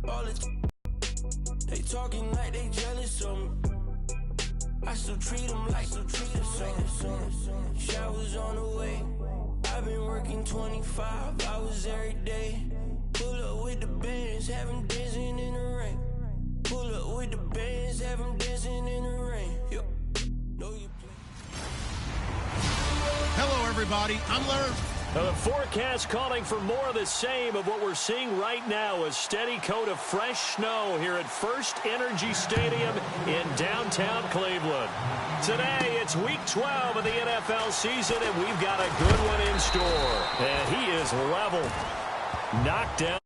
All the they talking like they jealous of me. I still treat them like the sun. Showers on the way. I've been working 25 hours every day. Pull up with the bands, have them dancing in the rain. Pull up with the bands, have them dancing in the rain. Yo. Know you play. Hello, everybody. I'm Larry. Now the forecast calling for more of the same of what we're seeing right now, a steady coat of fresh snow here at First Energy Stadium in downtown Cleveland. Today, it's week 12 of the NFL season, and we've got a good one in store. And he is leveled, knocked down.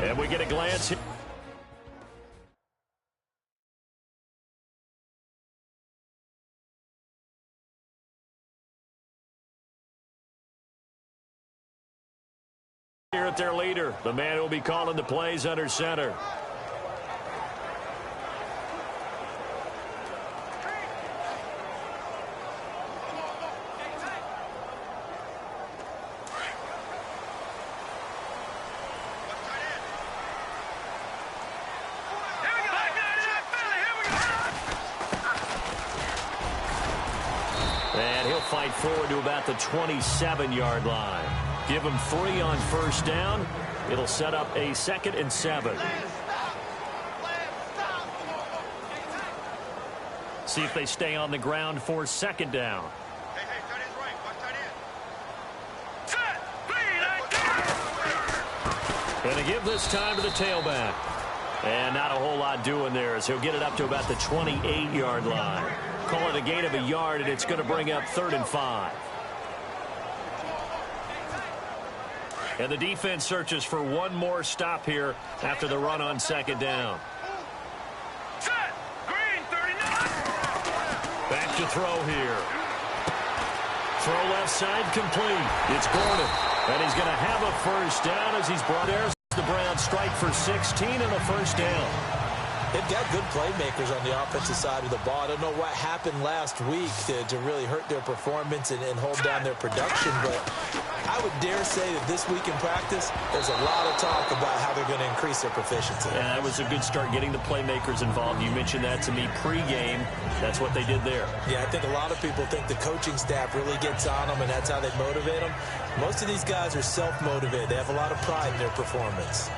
And we get a glance here. Here at their leader, the man who will be calling the plays under center. And he'll fight forward to about the 27-yard line. Give him 3 on first down. It'll set up a 2nd and 7. See if they stay on the ground for 2nd down. Going to give this time to the tailback. And not a whole lot doing there as he'll get it up to about the 28-yard line. Call it a gain of a yard, and it's going to bring up 3rd and 5. And the defense searches for one more stop here after the run on 2nd down. Back to throw here. Throw left side complete. It's Gordon. And he's going to have a first down as he's brought there. The Browns strike for 16 and a first down. They've got good playmakers on the offensive side of the ball. I don't know what happened last week to really hurt their performance and hold down their production, but I would dare say that this week in practice, there's a lot of talk about how they're going to increase their proficiency. Yeah, that was a good start getting the playmakers involved. You mentioned that to me pregame. That's what they did there. Yeah, I think a lot of people think the coaching staff really gets on them, and that's how they motivate them. Most of these guys are self-motivated. They have a lot of pride in their performance.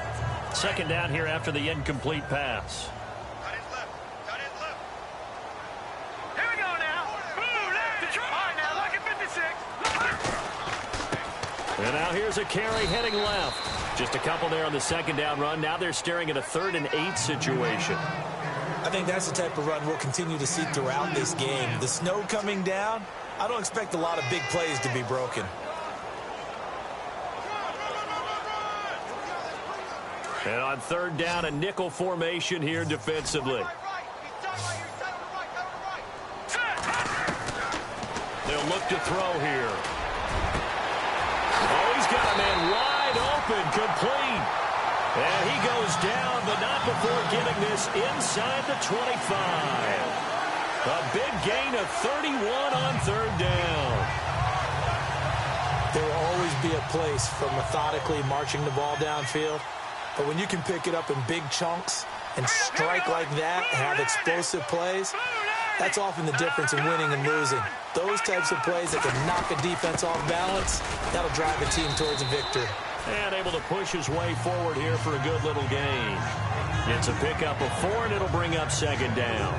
2nd down here after the incomplete pass. And now here's a carry heading left. Just a couple there on the 2nd down run. Now they're staring at a 3rd and 8 situation. I think that's the type of run we'll continue to see throughout this game. The snow coming down, I don't expect a lot of big plays to be broken. And on 3rd down, a nickel formation here defensively. They'll look to throw here. Oh, he's got a man wide open, complete. And he goes down, but not before getting this inside the 25. A big gain of 31 on 3rd down. There will always be a place for methodically marching the ball downfield. But when you can pick it up in big chunks and strike like that and have explosive plays, that's often the difference in winning and losing. Those types of plays that can knock a defense off balance, that'll drive a team towards a victory. And able to push his way forward here for a good little gain. It's a pickup of 4, and it'll bring up 2nd down.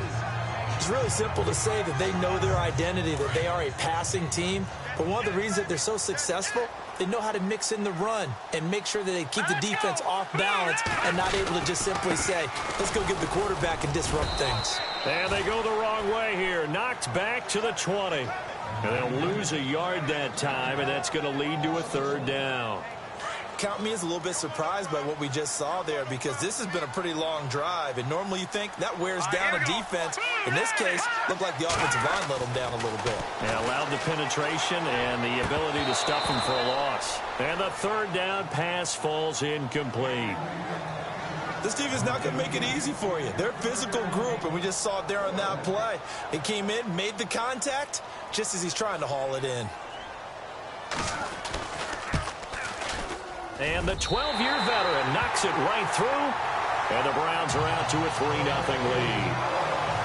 It's really simple to say that they know their identity, that they are a passing team. But one of the reasons that they're so successful, they know how to mix in the run and make sure that they keep the defense off balance and not able to just simply say, let's go get the quarterback and disrupt things. And they go the wrong way here. Knocked back to the 20. And they'll lose a yard that time, and that's going to lead to a 3rd down. Count me as a little bit surprised by what we just saw there, because this has been a pretty long drive, and normally you think that wears down a defense. In this case, looked like the offensive line let them down a little bit. Yeah, allowed the penetration and the ability to stuff them for a loss. And the 3rd down pass falls incomplete. This defense is not going to make it easy for you. They're a physical group, and we just saw it there on that play. He came in, made the contact, just as he's trying to haul it in. And the 12-year veteran knocks it right through, and the Browns are out to a 3-0 lead.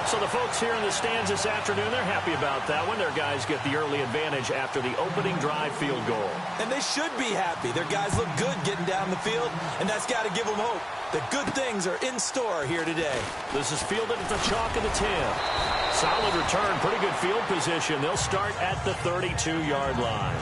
So the folks here in the stands this afternoon, they're happy about that one. Their guys get the early advantage after the opening drive field goal. And they should be happy. Their guys look good getting down the field, and that's got to give them hope that good things are in store here today. This is fielded at the chalk of the 10. Solid return, pretty good field position. They'll start at the 32-yard line.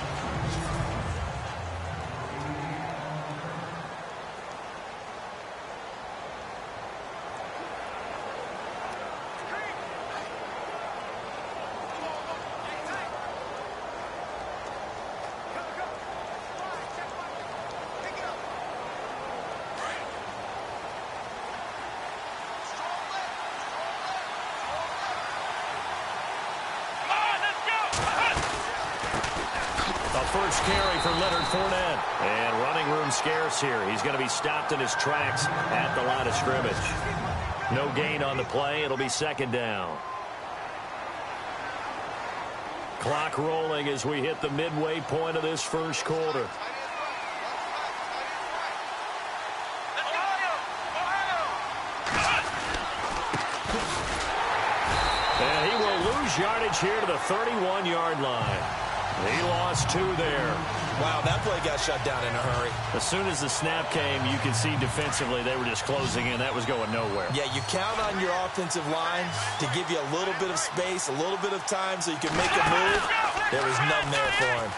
First carry for Leonard Fournette. And running room scarce here. He's going to be stopped in his tracks at the line of scrimmage. No gain on the play. It'll be second down. Clock rolling as we hit the midway point of this first quarter. And he will lose yardage here to the 31-yard line. He lost 2 there. Wow, that play got shut down in a hurry. As soon as the snap came, you could see defensively they were just closing in. That was going nowhere. Yeah, you count on your offensive line to give you a little bit of space, a little bit of time so you can make a move. There was none there for him.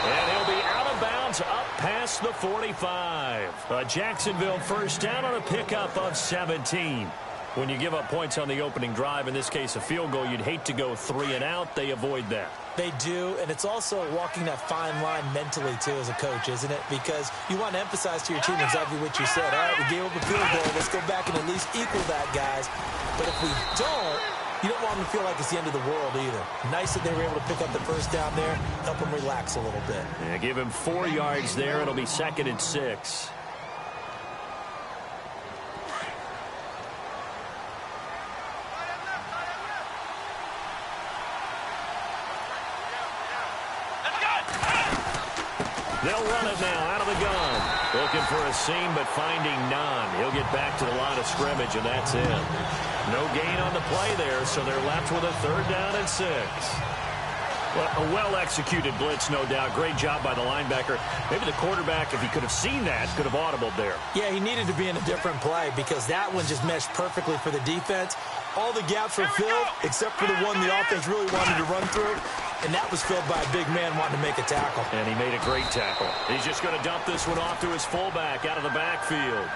And he'll be out of bounds up past the 45. A Jacksonville first down on a pickup of 17. When you give up points on the opening drive, in this case a field goal, you'd hate to go 3 and out. They avoid that. They do, and it's also walking that fine line mentally, too, as a coach, isn't it? Because you want to emphasize to your team exactly what you said. All right, we gave up a field goal. Let's go back and at least equal that, guys. But if we don't, you don't want them to feel like it's the end of the world either. Nice that they were able to pick up the first down there, help them relax a little bit. Yeah, give him 4 yards there. It'll be 2nd and 6. They'll run it now out of the gun. Looking for a seam, but finding none. He'll get back to the line of scrimmage, and that's it. No gain on the play there, so they're left with a 3rd down and 6. Well, a well-executed blitz, no doubt. Great job by the linebacker. Maybe the quarterback, if he could have seen that, could have audibled there. Yeah, he needed to be in a different play because that one just meshed perfectly for the defense. All the gaps were filled except for the one the offense really wanted to run through, and that was filled by a big man wanting to make a tackle. And he made a great tackle. He's just going to dump this one off to his fullback out of the backfield.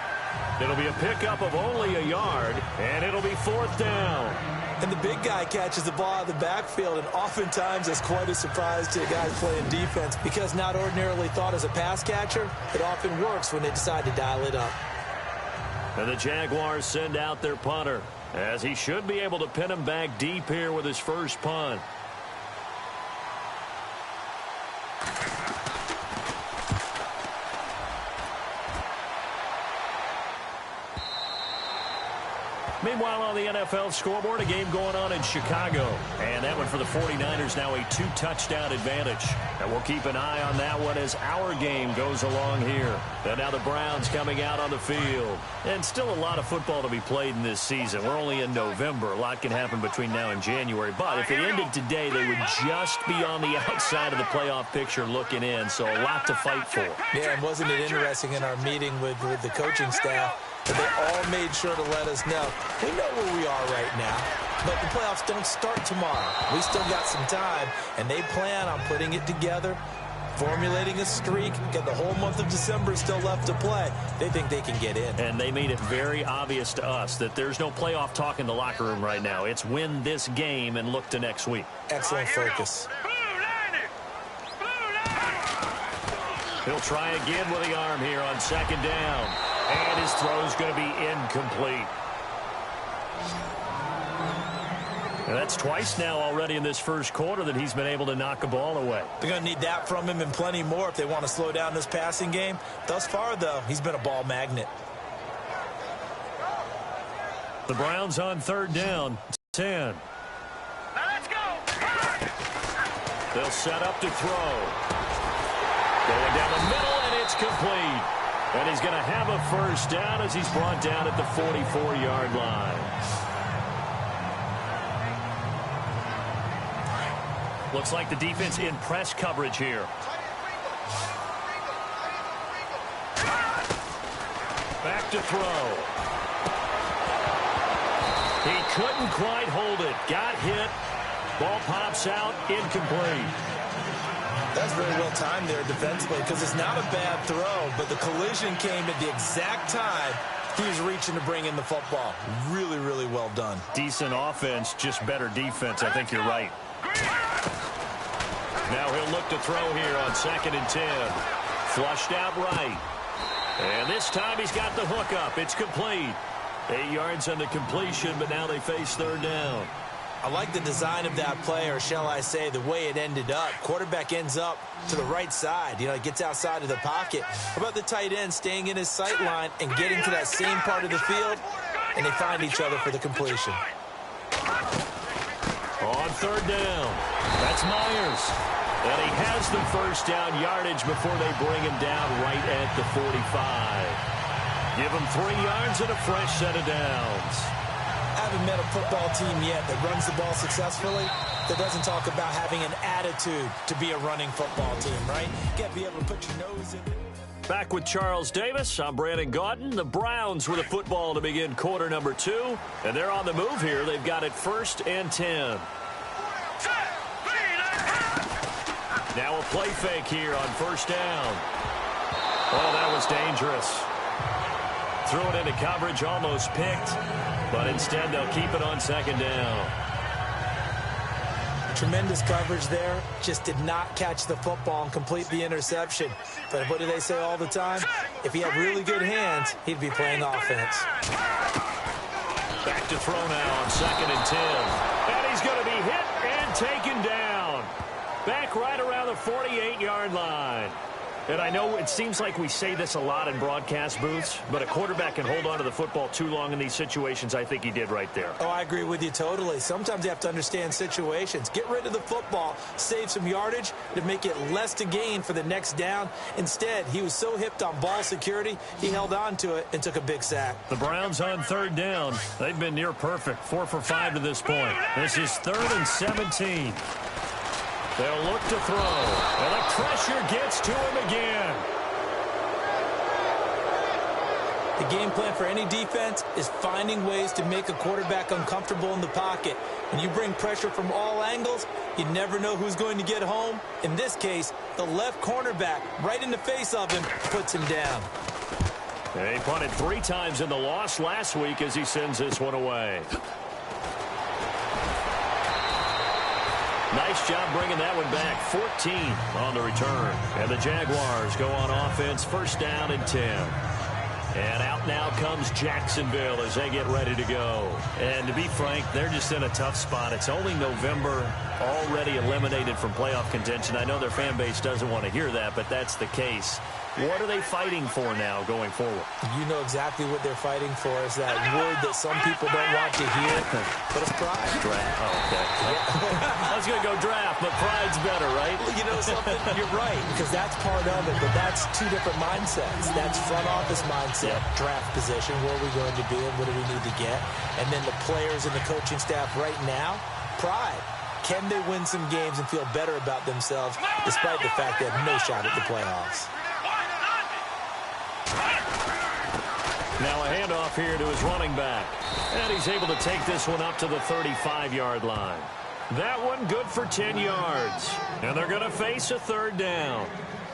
It'll be a pickup of only a yard, and it'll be 4th down. And the big guy catches the ball out of the backfield, and oftentimes it's quite a surprise to the guys playing defense because not ordinarily thought as a pass catcher, it often works when they decide to dial it up. And the Jaguars send out their punter, as he should be able to pin him back deep here with his first punt. Meanwhile, on the NFL scoreboard, a game going on in Chicago. And that one for the 49ers, now a 2-touchdown advantage. And we'll keep an eye on that one as our game goes along here. And now the Browns coming out on the field. And still a lot of football to be played in this season. We're only in November. A lot can happen between now and January. But if it ended today, they would just be on the outside of the playoff picture looking in. So a lot to fight for. Yeah, and wasn't it interesting in our meeting with the coaching staff? But they all made sure to let us know. We know where we are right now, but the playoffs don't start tomorrow. We still got some time, and they plan on putting it together, formulating a streak. Got the whole month of December still left to play. They think they can get in. And they made it very obvious to us that there's no playoff talk in the locker room right now. It's win this game and look to next week. Excellent focus. He'll try again with the arm here on 2nd down. And his throw is going to be incomplete. And that's twice now already in this first quarter that he's been able to knock a ball away. They're going to need that from him and plenty more if they want to slow down this passing game. Thus far, though, he's been a ball magnet. The Browns on third down, 10. Now let's go. They'll set up to throw. Going down the middle, and it's complete. And he's going to have a first down as he's brought down at the 44-yard line. Looks like the defense in press coverage here. Back to throw. He couldn't quite hold it. Got hit. Ball pops out. Incomplete. That's very well timed there defensively because it's not a bad throw, but the collision came at the exact time he was reaching to bring in the football. Really, really well done. Decent offense, just better defense. I think you're right. Now he'll look to throw here on 2nd and 10. Flushed out right. And this time he's got the hook up. It's complete. 8 yards on the completion, but now they face third down. I like the design of that play, or shall I say the way it ended up. Quarterback ends up to the right side. You know, it gets outside of the pocket. How about the tight end staying in his sight line and getting to that same part of the field, and they find each other for the completion. On third down, that's Myers. And he has the first down yardage before they bring him down right at the 45. Give him 3 yards and a fresh set of downs. I haven't met a football team yet that runs the ball successfully that doesn't talk about having an attitude to be a running football team, right? You got to be able to put your nose in it. Back with Charles Davis, I'm Brandon Gaudin. The Browns with the football to begin quarter number 2. And they're on the move here. They've got it 1st and 10. Now a play fake here on 1st down. Oh, that was dangerous. Threw it into coverage, almost picked. But instead, they'll keep it on 2nd down. Tremendous coverage there. Just did not catch the football and complete the interception. But what do they say all the time? If he had really good hands, he'd be playing offense. Back to throw now on 2nd and 10. And he's going to be hit and taken down. Back right around the 48-yard line. And I know it seems like we say this a lot in broadcast booths, but a quarterback can hold on to the football too long in these situations. I think he did right there. Oh, I agree with you totally. Sometimes you have to understand situations. Get rid of the football, save some yardage to make it less to gain for the next down. Instead, he was so hipped on ball security, he held on to it and took a big sack. The Browns on 3rd down. They've been near perfect, 4 for 5 to this point. This is 3rd and 17. They'll look to throw. And the pressure gets to him again. The game plan for any defense is finding ways to make a quarterback uncomfortable in the pocket. When you bring pressure from all angles, you never know who's going to get home. In this case, the left cornerback, right in the face of him, puts him down. He punted 3 times in the loss last week as he sends this one away. Nice job bringing that one back. 14 on the return. And the Jaguars go on offense, 1st down and 10. And out now comes Jacksonville as they get ready to go. And to be frank, they're just in a tough spot. It's only November, already eliminated from playoff contention. I know their fan base doesn't want to hear that, but that's the case. What are they fighting for now going forward? You know exactly what they're fighting for. Is that word that some people don't want to hear, but it's pride. Draft. Oh, okay. I was going to go draft, but pride's better, right? Well, you know something? You're right, because that's part of it, but that's 2 different mindsets. That's front office mindset, draft position, where are we going to be and what do we need to get? And then the players and the coaching staff right now, pride. Can they win some games and feel better about themselves despite the fact they have no shot at the playoffs? Now a handoff here to his running back. And he's able to take this one up to the 35-yard line. That one good for 10 yards. And they're going to face a 3rd down.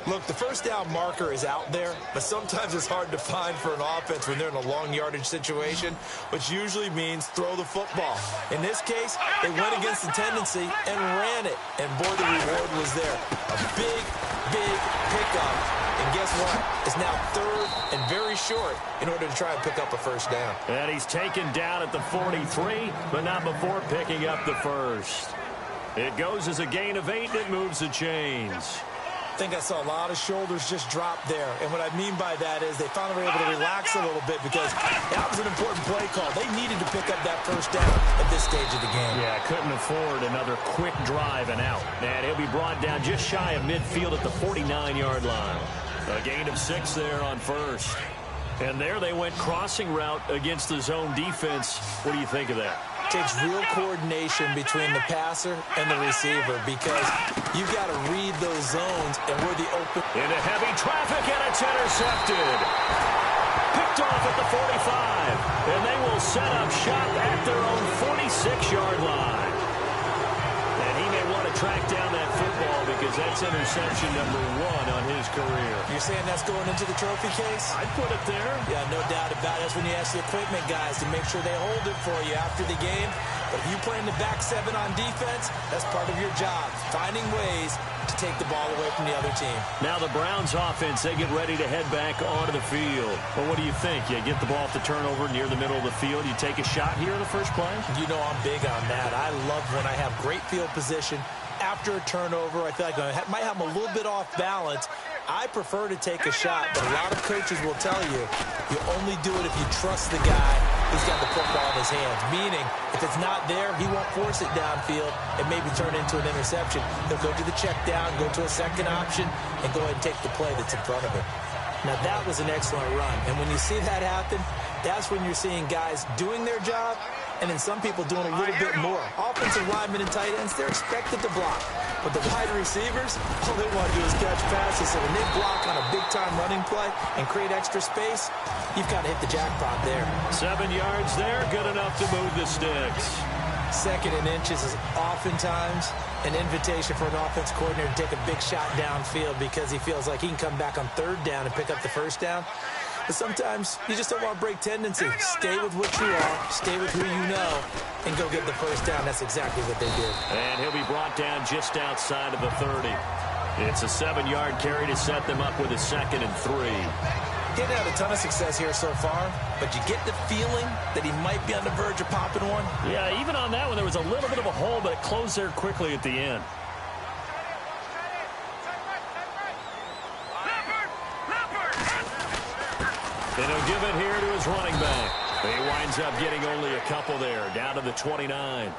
Look, the 1st down marker is out there, but sometimes it's hard to find for an offense when they're in a long yardage situation, which usually means throw the football. In this case, they went against the tendency and ran it. And boy, the reward was there. A big, big pickup. And guess what? It's now 3rd and very short in order to try and pick up a 1st down. And he's taken down at the 43, but not before picking up the 1st. It goes as a gain of 8, and it moves the chains. think I saw a lot of shoulders just drop there. And what I mean by that is they finally were able to relax a little bit because that was an important play call. They needed to pick up that first down at this stage of the game. Yeah, couldn't afford another quick drive and out. And he'll be brought down just shy of midfield at the 49-yard line. A gain of 6 there on first. And there they went crossing route against the zone defense. What do you think of that? Takes real coordination between the passer and the receiver because you've got to read those zones and where the open. Into heavy traffic, and it's intercepted. Picked off at the 45, and they will set up shop at their own 46-yard line. And he may want to track down that football because that's interception number 1 on his career. You're saying that's going into the trophy case? I'd put it there. Yeah, no doubt about it. That's when you ask the equipment guys to make sure they hold it for you after the game. But if you play in the back 7 on defense, that's part of your job, finding ways to take the ball away from the other team. Now the Browns offense, they get ready to head back onto the field. Well, what do you think? You get the ball off the turnover near the middle of the field. You take a shot here in the first play? You know I'm big on that. I love when I have great field position after a turnover. I feel like I might have them a little bit off balance. I prefer to take a shot, but a lot of coaches will tell you you only do it if you trust the guy who's got the football in his hands. Meaning, if it's not there, he won't force it downfield and maybe turn into an interception. He'll go to the check down, go to a second option, and go ahead and take the play that's in front of him. Now, that was an excellent run. And when you see that happen, that's when you're seeing guys doing their job and then some people doing a little bit more. Offensive linemen and tight ends, they're expected to block. But the wide receivers, all they want to do is catch passes. So when they block on a big-time running play and create extra space, you've got to hit the jackpot there. 7 yards there, good enough to move the sticks. 2nd and inches is oftentimes an invitation for an offense coordinator to take a big shot downfield because he feels like he can come back on 3rd down and pick up the first down. But sometimes you just don't want to break tendency. Stay with what you are, stay with who you know, and go get the first down. That's exactly what they did. And he'll be brought down just outside of the 30. It's a 7-yard carry to set them up with a 2nd and 3. Didn't have a ton of success here so far, but you get the feeling that he might be on the verge of popping one. Yeah, even on that one, there was a little bit of a hole, but it closed there quickly at the end. And he'll give it here to his running back. He winds up getting only a couple there, down to the 29.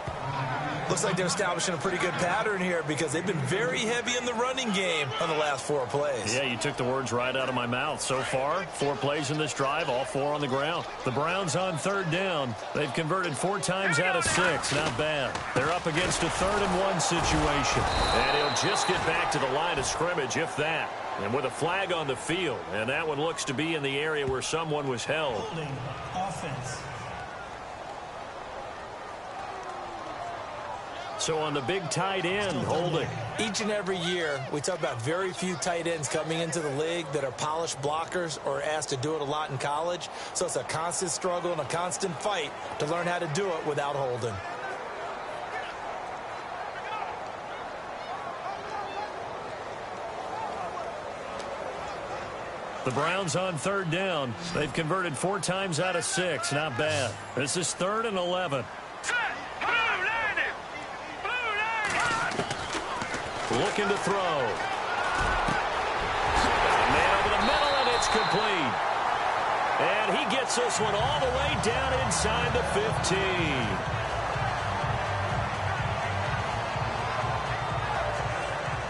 Looks like they're establishing a pretty good pattern here because they've been very heavy in the running game on the last 4 plays. Yeah, you took the words right out of my mouth. So far, 4 plays in this drive, all 4 on the ground. The Browns on 3rd down. They've converted 4 times out of 6. Not bad. They're up against a 3rd and 1 situation. And he'll just get back to the line of scrimmage, if that. And with a flag on the field, and that one looks to be in the area where someone was held. Holding offense. So on the big tight end, holding. Each and every year, we talk about very few tight ends coming into the league that are polished blockers or asked to do it a lot in college. So it's a constant struggle and a constant fight to learn how to do it without holding. The Browns on 3rd down. They've converted 4 times out of 6. Not bad. This is 3rd and 11. Looking to throw. Man over the middle, and it's complete. And he gets this one all the way down inside the 15.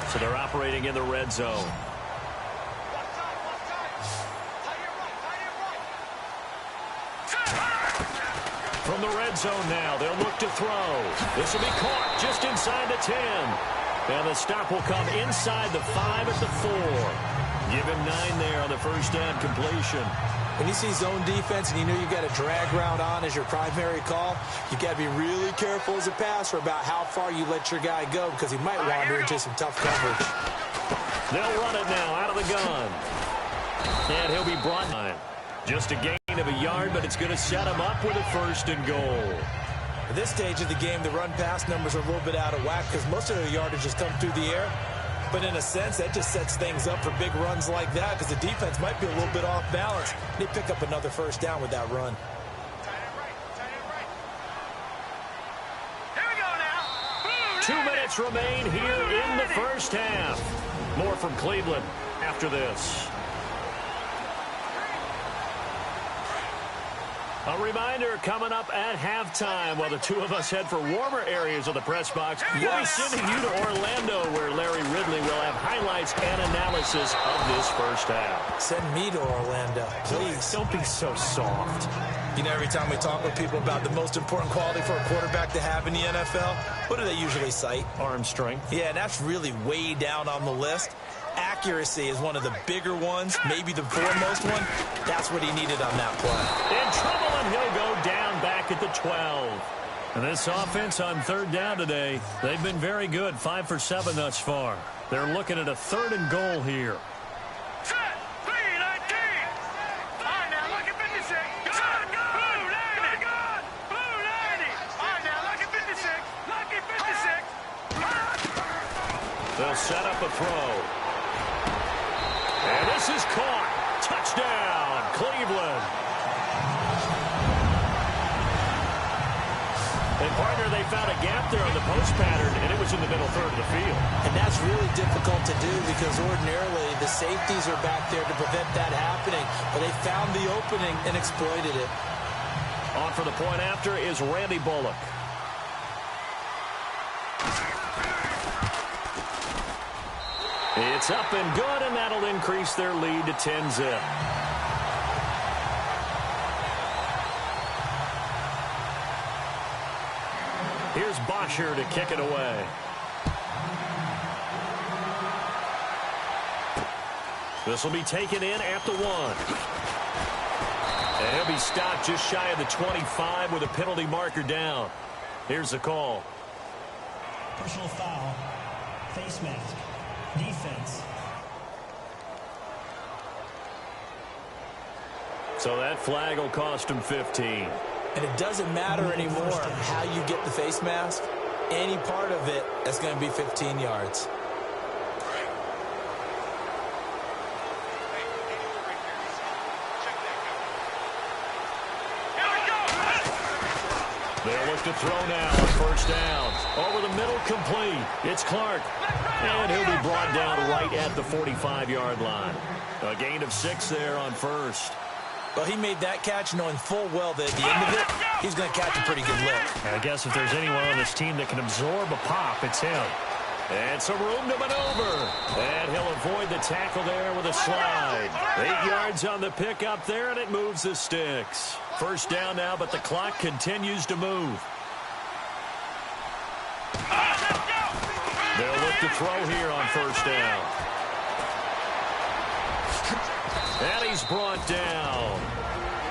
So they're operating in the red zone. From the red zone now, they'll look to throw. This will be caught just inside the 10. And the stop will come inside the 5 at the 4. Give him 9 there on the first down completion. When you see zone defense and you know you've got a drag route on as your primary call, you've got to be really careful as a passer about how far you let your guy go because he might wander into some tough coverage. They'll run it now out of the gun. And he'll be brought in. Just a gain of a yard, but it's going to set him up with a 1st and goal. At this stage of the game, the run-pass numbers are a little bit out of whack because most of the yardage has come through the air. But in a sense, that just sets things up for big runs like that because the defense might be a little bit off balance. They pick up another 1st down with that run. Here we go now. 2 minutes remain here in the first half. More from Cleveland after this. A reminder coming up at halftime while the two of us head for warmer areas of the press box. We'll be sending you to Orlando where Larry Ridley will have highlights and analysis of this first half. Send me to Orlando, please. Don't be so soft. You know, every time we talk with people about the most important quality for a quarterback to have in the NFL, what do they usually cite? Arm strength. Yeah, and that's really way down on the list. Accuracy is one of the bigger ones, maybe the foremost one. That's what he needed on that play. In trouble, and he'll go down back at the 12. And this offense on third down today, they've been very good, 5 for 7 thus far. They're looking at a 3rd and goal here. Set, 3-19. All right, now look at 56. Blue 90. Blue 90. All right, now look at 56. Lucky 56. They'll set up a throw. And this is caught. Touchdown, Cleveland. And, partner, they found a gap there on the post pattern, and it was in the middle third of the field. And that's really difficult to do because ordinarily the safeties are back there to prevent that happening. But they found the opening and exploited it. On for the point after is Randy Bullock. It's up and good, and that'll increase their lead to 10-zip. Here's Bosher to kick it away. This will be taken in at the 1. And he'll be stopped just shy of the 25 with a penalty marker down. Here's the call. Personal foul. Face mask. Defense. So that flag will cost him 15. And it doesn't matter anymore how you get the face mask. Any part of it, that's going to be 15 yards. They'll look to throw now on first down. Over the middle, complete. It's Clark. And he'll be brought down right at the 45-yard line. A gain of 6 there on first. Well, he made that catch knowing full well that at the end of it, he's going to catch a pretty good lick. I guess if there's anyone on this team that can absorb a pop, it's him. And some room to maneuver. And he'll avoid the tackle there with a slide. 8 yards on the pickup there, and it moves the sticks. First down now, but the clock continues to move. They'll look to throw here on first down. And he's brought down.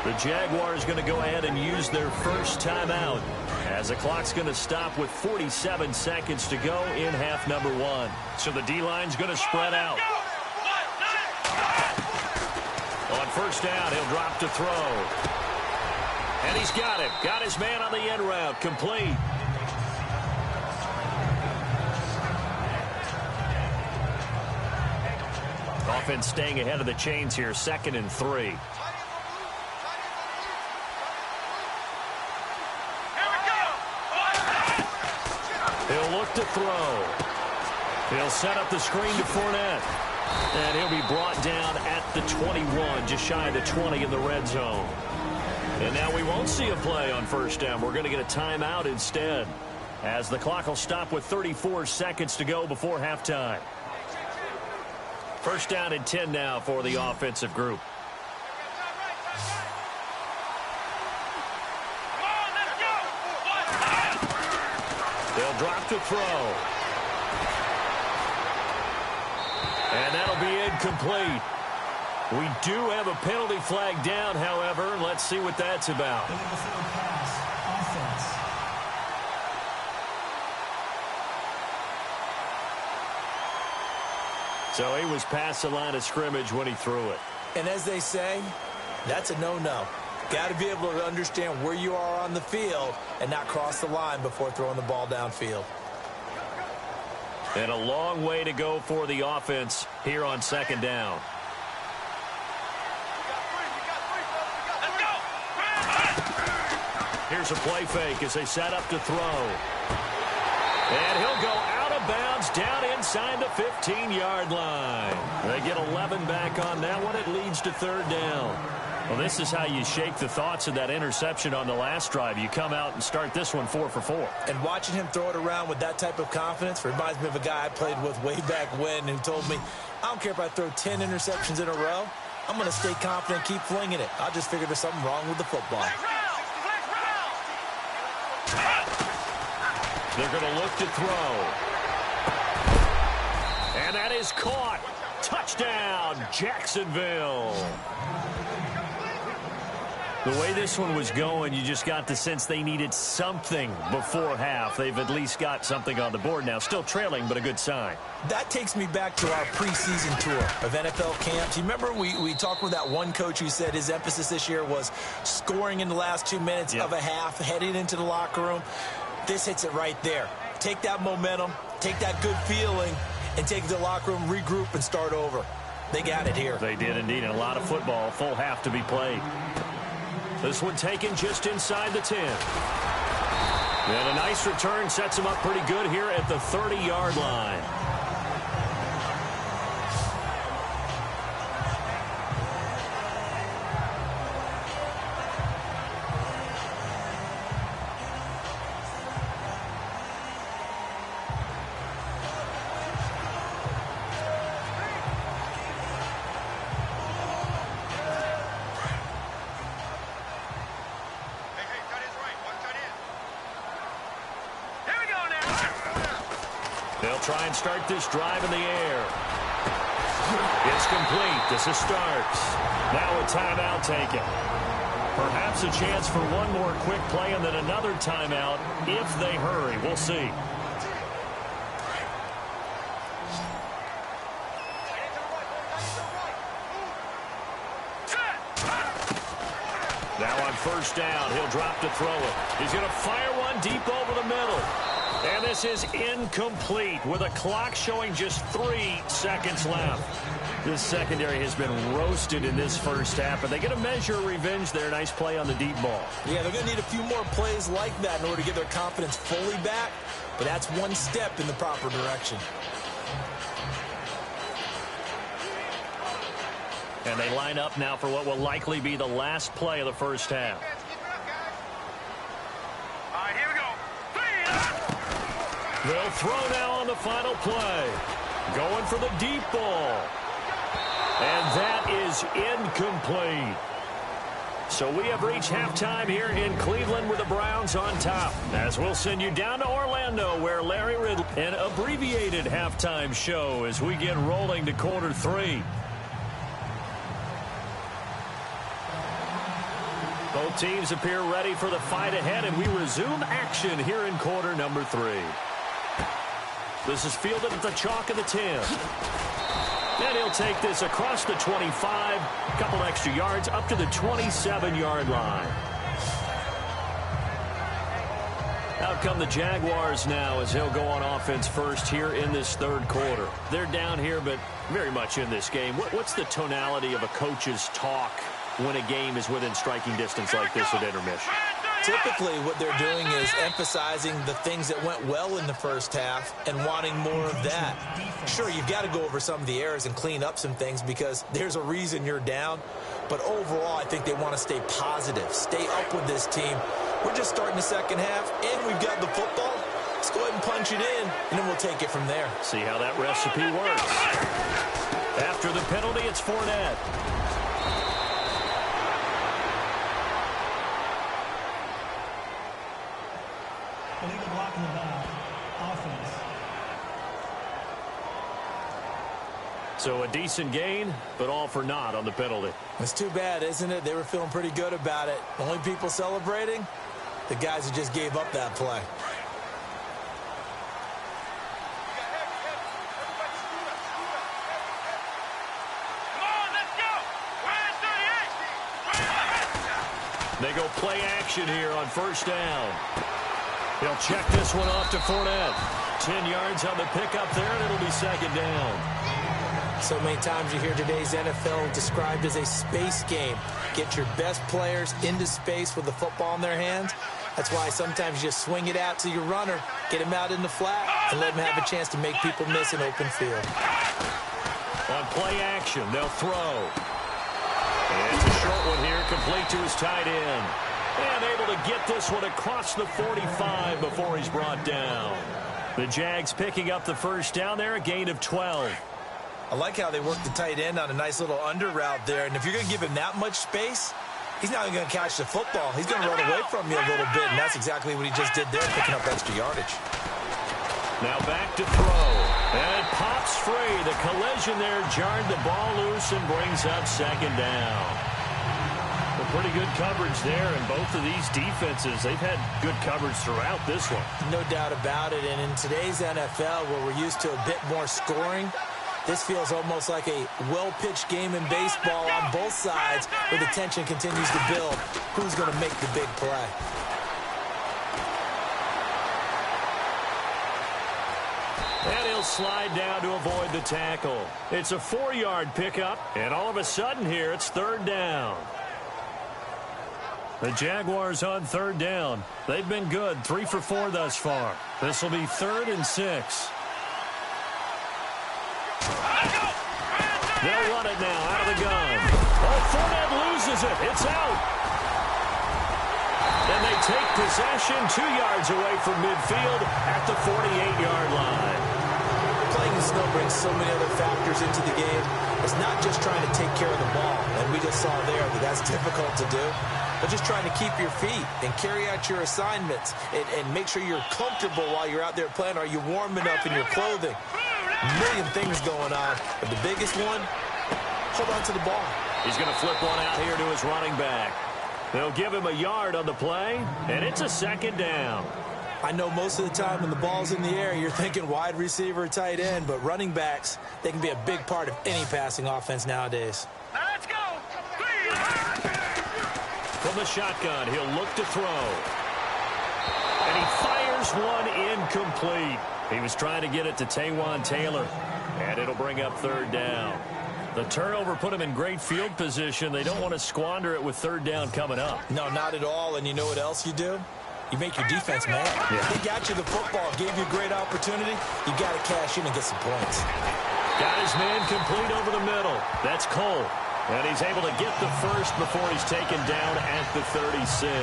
The Jaguars going to go ahead and use their first timeout as the clock's going to stop with 47 seconds to go in half number 1. So the D-line's going to spread out. On first down, he'll drop to throw. And he's got him. Got his man on the end route. Complete. Offense staying ahead of the chains here. 2nd and 3. He'll look to throw. He'll set up the screen to Fournette. And he'll be brought down at the 21, just shy of the 20 in the red zone. And now we won't see a play on first down. We're going to get a timeout instead, as the clock will stop with 34 seconds to go before halftime. First down and 10 now for the offensive group. They'll drop to throw. And that'll be incomplete. We do have a penalty flag down, however. Let's see what that's about. So he was past the line of scrimmage when he threw it. And as they say, that's a no-no. Got to be able to understand where you are on the field and not cross the line before throwing the ball downfield. And a long way to go for the offense here on second down. Here's a play fake as they set up to throw. And he'll go out of of bounds down inside the 15-yard line. They get 11 back on that one. It leads to third down. Well, this is how you shake the thoughts of that interception on the last drive. You come out and start this one 4 for 4. And watching him throw it around with that type of confidence reminds me of a guy I played with way back when who told me, I don't care if I throw 10 interceptions in a row. I'm going to stay confident, keep flinging it. I just figured there's something wrong with the football. They're going to look to throw. And that is caught. Touchdown, Jacksonville. The way this one was going, you just got the sense they needed something before half. They've at least got something on the board now. Still trailing, but a good sign. That takes me back to our preseason tour of NFL camps. You remember we talked with that one coach who said his emphasis this year was scoring in the last 2 minutes of a half, heading into the locker room. This hits it right there. Take that momentum, take that good feeling, and take it to the locker room, regroup, and start over. They got it here. They did indeed, and a lot of football, full half to be played. This one taken just inside the 10. And a nice return sets him up pretty good here at the 30-yard line. Try and start this drive in the air. It's complete. This is starts. Now a timeout taken. Perhaps a chance for one more quick play and then another timeout if they hurry. We'll see. Now on first down, he'll drop to throw it. He's going to fire one deep over the middle. And this is incomplete with a clock showing just 3 seconds left. This secondary has been roasted in this first half, but they get a measure of revenge there. Nice play on the deep ball. Yeah, they're going to need a few more plays like that in order to get their confidence fully back, but that's one step in the proper direction. And they line up now for what will likely be the last play of the first half. All right, here we go. They'll throw now on the final play. Going for the deep ball. And that is incomplete. So we have reached halftime here in Cleveland with the Browns on top. As we'll send you down to Orlando where Larry Riddle, an abbreviated halftime show as we get rolling to quarter 3. Both teams appear ready for the fight ahead, and we resume action here in quarter number 3. This is fielded at the chalk of the 10. And he'll take this across the 25, a couple extra yards up to the 27-yard line. Out come the Jaguars now as he'll go on offense first here in this third quarter. They're down here, but very much in this game. What's the tonality of a coach's talk when a game is within striking distance like this at intermission? Typically, what they're doing is emphasizing the things that went well in the first half and wanting more of that. Sure, you've got to go over some of the errors and clean up some things because there's a reason you're down. But overall, I think they want to stay positive, stay up with this team. We're just starting the second half, and we've got the football. Let's go ahead and punch it in, and then we'll take it from there. See how that recipe works. After the penalty, it's Fournette. Illegal block in the back. Offense. So a decent gain, but all for naught on the penalty. It's too bad, isn't it? They were feeling pretty good about it. The only people celebrating, the guys who just gave up that play. They go play action here on first down. He'll check this one off to Fournette. 10 yards on the pickup there, and it'll be second down. So many times you hear today's NFL described as a space game. Get your best players into space with the football in their hands. That's why sometimes you just swing it out to your runner, get him out in the flat, and let him have a chance to make people miss an open field. On play action, they'll throw. It's a short one here, complete to his tight end. And able to get this one across the 45 before he's brought down. The Jags picking up the first down there, a gain of 12. I like how they work the tight end on a nice little under route there. And if you're going to give him that much space, he's not even going to catch the football. He's going to run away from you a little bit, and that's exactly what he just did there, picking up extra yardage. Now back to throw. And it pops free. The collision there jarred the ball loose and brings up second down. Well, pretty good coverage there, and both of these defenses, they've had good coverage throughout this one. No doubt about it, and in today's NFL, where we're used to a bit more scoring, this feels almost like a well-pitched game in baseball on both sides, where the tension continues to build. Who's going to make the big play? And he'll slide down to avoid the tackle. It's a 4-yard pickup, and all of a sudden here, it's third down. The Jaguars on third down. They've been good, 3 for 4 thus far. This will be 3rd and 6. They'll run it now out of the gun. Oh, Fournette loses it. It's out. And they take possession 2 yards away from midfield at the 48-yard line. Playing the snow brings so many other factors into the game. It's not just trying to take care of the ball, and we just saw there that that's difficult to do, but just trying to keep your feet and carry out your assignments and make sure you're comfortable while you're out there playing. Are you warm enough in your clothing? A million things going on, but the biggest one, hold on to the ball. He's going to flip one out here to his running back. They'll give him a yard on the play, and it's a second down. I know most of the time when the ball's in the air, you're thinking wide receiver, tight end, but running backs, they can be a big part of any passing offense nowadays. Now let's go. From the shotgun, he'll look to throw. And he fires one incomplete. He was trying to get it to Taywan Taylor, and it'll bring up third down. The turnover put him in great field position. They don't want to squander it with third down coming up. No, not at all, and you know what else you do? You make your defense mad. Yeah. They got you the football, gave you a great opportunity. You got to cash in and get some points. Got his man complete over the middle. That's Cole. And he's able to get the first before he's taken down at the 36.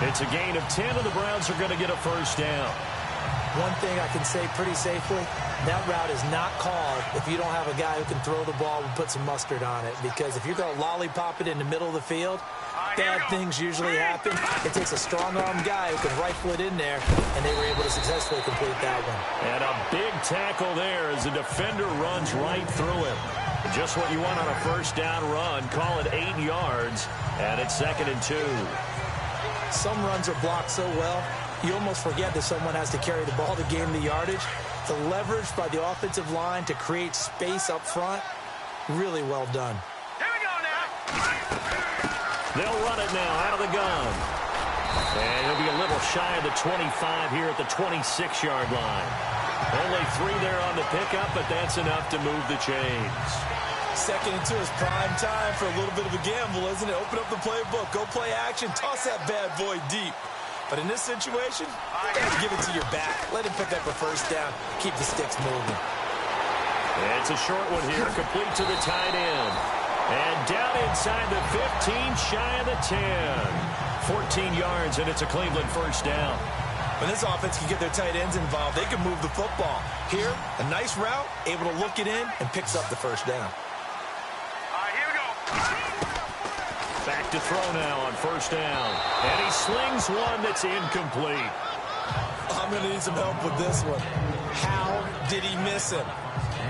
It's a gain of 10, and the Browns are going to get a first down. One thing I can say pretty safely, that route is not called if you don't have a guy who can throw the ball and put some mustard on it. Because if you're going to lollipop it in the middle of the field, bad things usually happen. It takes a strong-armed guy who can rifle it in there, and they were able to successfully complete that one. And a big tackle there as the defender runs right through him. Just what you want on a first down run. Call it 8 yards, and it's 2nd and 2. Some runs are blocked so well, you almost forget that someone has to carry the ball to gain the yardage. The leverage by the offensive line to create space up front, really well done. Here we go now. They'll run it now out of the gun. And he'll be a little shy of the 25 here at the 26-yard line. Only 3 there on the pickup, but that's enough to move the chains. 2nd and 2 is prime time for a little bit of a gamble, isn't it? Open up the playbook, go play action, toss that bad boy deep. But in this situation, you got to give it to your back. Let him pick up a first down, keep the sticks moving. It's a short one here, complete to the tight end. And down inside the 15, shy of the 10. 14 yards, and it's a Cleveland first down. When this offense can get their tight ends involved, they can move the football. Here, a nice route, able to look it in, and picks up the first down. All right, here we go. Back to throw now on first down. And he slings one that's incomplete. I'm going to need some help with this one. How did he miss him?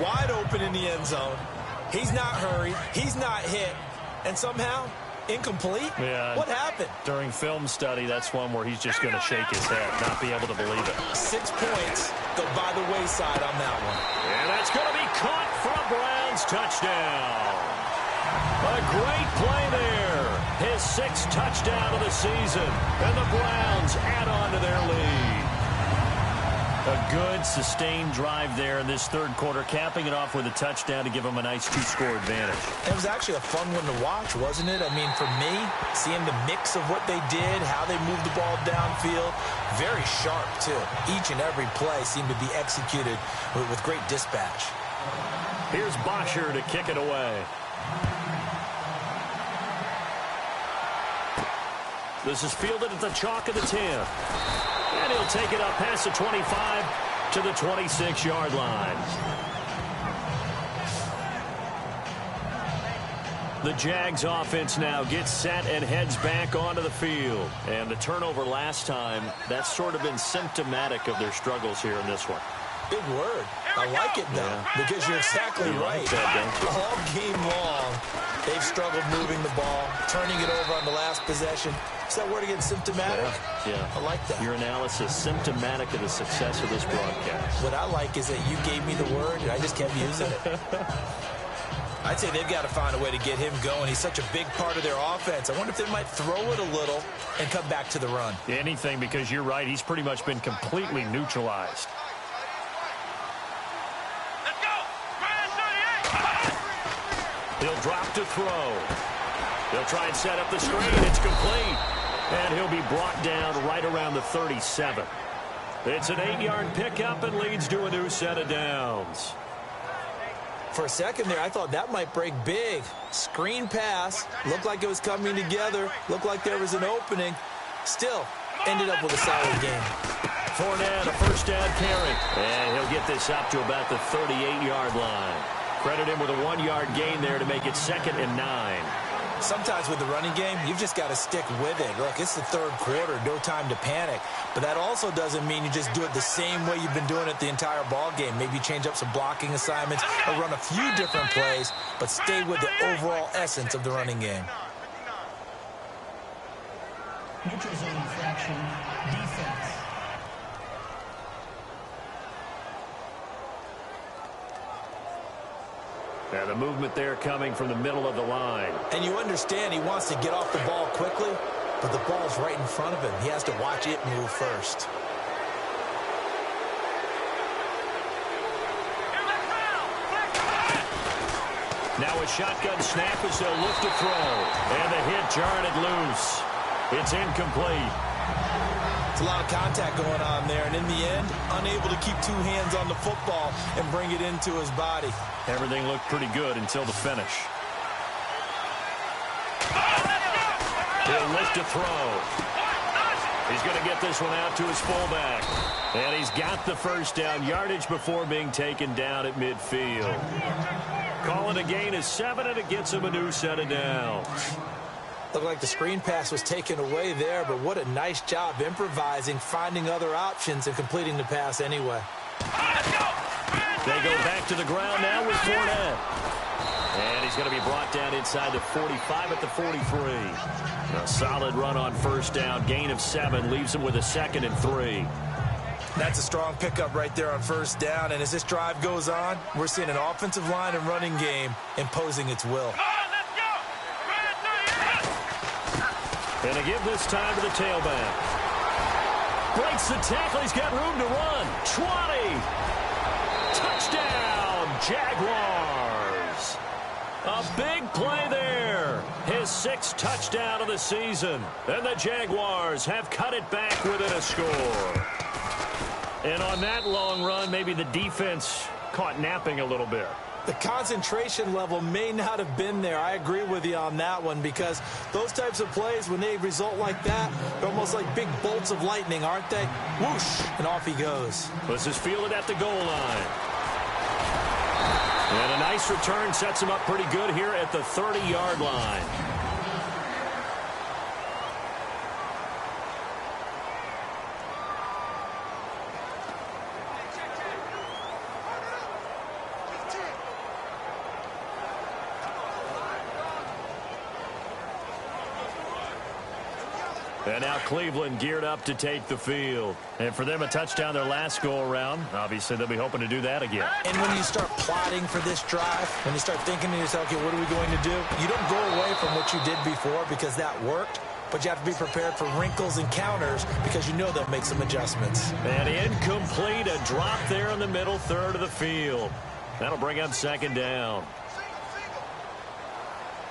Wide open in the end zone. He's not hurried. He's not hit. And somehow, incomplete? Yeah. What happened? During film study, that's one where he's just going to shake his head, not be able to believe it. 6 points go by the wayside on that one. And that's going to be caught for a Browns touchdown. A great play there. His 6th touchdown of the season. And the Browns add on to their lead. A good, sustained drive there in this third quarter, capping it off with a touchdown to give them a nice 2-score advantage. It was actually a fun one to watch, wasn't it? I mean, for me, seeing the mix of what they did, how they moved the ball downfield, very sharp, too. Each and every play seemed to be executed with great dispatch. Here's Bosher to kick it away. This is fielded at the chalk of the 10. And he'll take it up past the 25 to the 26-yard line. The Jags offense now gets set and heads back onto the field. And the turnover last time, that's sort of been symptomatic of their struggles here in this one. Big word. I like it, though, because you're exactly right. Like that, all game long, they've struggled moving the ball, turning it over on the last possession. Is that word again, symptomatic? Yeah. I like that. Your analysis, symptomatic of the success of this broadcast. What I like is that you gave me the word, and I just kept using it. I'd say they've got to find a way to get him going. He's such a big part of their offense. I wonder if they might throw it a little and come back to the run. Anything, because you're right. He's pretty much been completely neutralized. He'll drop to throw. He'll try and set up the screen. It's complete. And he'll be brought down right around the 37. It's an 8-yard pickup and leads to a new set of downs. For a second there, I thought that might break big. Screen pass. Looked like it was coming together. Looked like there was an opening. Still, ended up with a solid game. Fournette, a first down carry. And he'll get this up to about the 38-yard line. Credit him with a 1-yard gain there to make it 2nd and 9. Sometimes with the running game, you've just got to stick with it. Look, it's the third quarter, no time to panic. But that also doesn't mean you just do it the same way you've been doing it the entire ball game. Maybe change up some blocking assignments or run a few different plays, but stay with the overall essence of the running game. Neutral zone infraction, defense. Now the movement there coming from the middle of the line. And you understand he wants to get off the ball quickly, but the ball's right in front of him. He has to watch it move first. Now a shotgun snap as they'll look to throw. And the hit jarred it loose. It's incomplete. It's a lot of contact going on there, and in the end, unable to keep two hands on the football and bring it into his body. Everything looked pretty good until the finish. He'll look to throw. He's going to get this one out to his fullback. And he's got the first down, yardage before being taken down at midfield. Calling a gain is 7, and it gets him a new set of downs. Looked like the screen pass was taken away there, but what a nice job improvising, finding other options, and completing the pass anyway. They go back to the ground now with Fournette. And he's going to be brought down inside the 45 at the 43. A solid run on first down, gain of 7, leaves him with a 2nd and 3. That's a strong pickup right there on first down, and as this drive goes on, we're seeing an offensive line and running game imposing its will. And to give this time to the tailback. Breaks the tackle. He's got room to run. 20. Touchdown, Jaguars. A big play there. His 6th touchdown of the season. And the Jaguars have cut it back within a score. And on that long run, maybe the defense caught napping a little bit. The concentration level may not have been there. I agree with you on that one, because those types of plays, when they result like that, they're almost like big bolts of lightning, aren't they? Whoosh, and off he goes. This is fielded at the goal line. And a nice return sets him up pretty good here at the 30-yard line. And now Cleveland geared up to take the field. And for them, a touchdown their last go-around. Obviously, they'll be hoping to do that again. And when you start plotting for this drive, when you start thinking to yourself, okay, what are we going to do? You don't go away from what you did before because that worked. but you have to be prepared for wrinkles and counters because you know they'll make some adjustments. And incomplete, a drop there in the middle third of the field. That'll bring up second down.